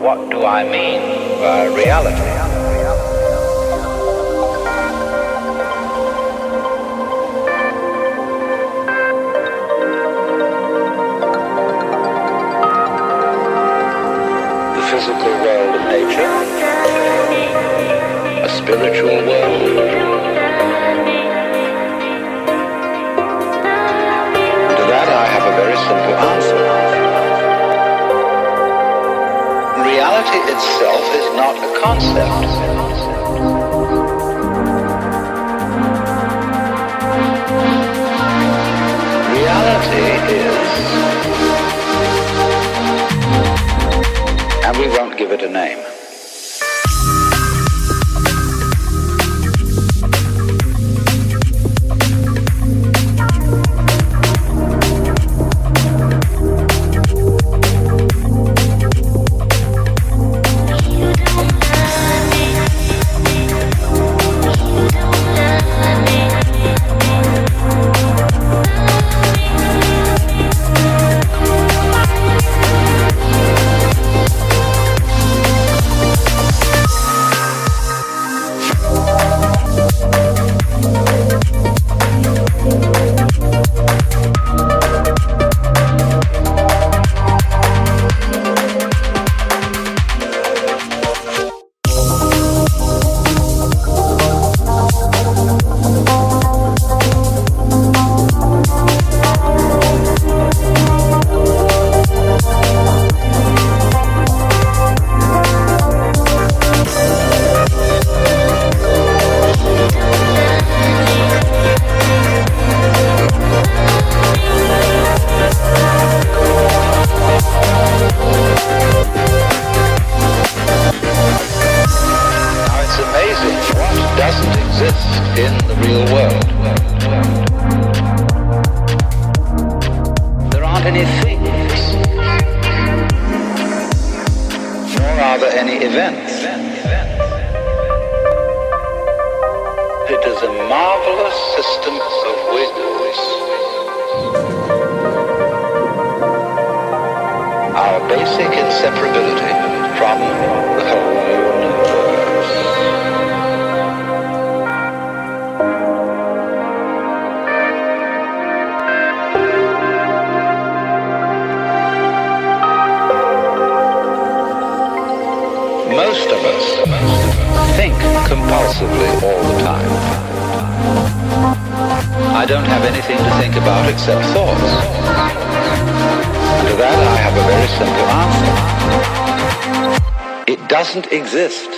What do I mean by reality? The physical world of nature, a spiritual world. To that I have a very simple answer. Reality itself is not a concept. Reality is, and we won't give it a name. In the real world, there aren't any things, nor are there any events. It is a marvelous system of wisdoms. Our basic inseparability from the whole universe. Most of us think compulsively all the time. I don't have anything to think about except thoughts. And to that I have a very simple answer. It doesn't exist.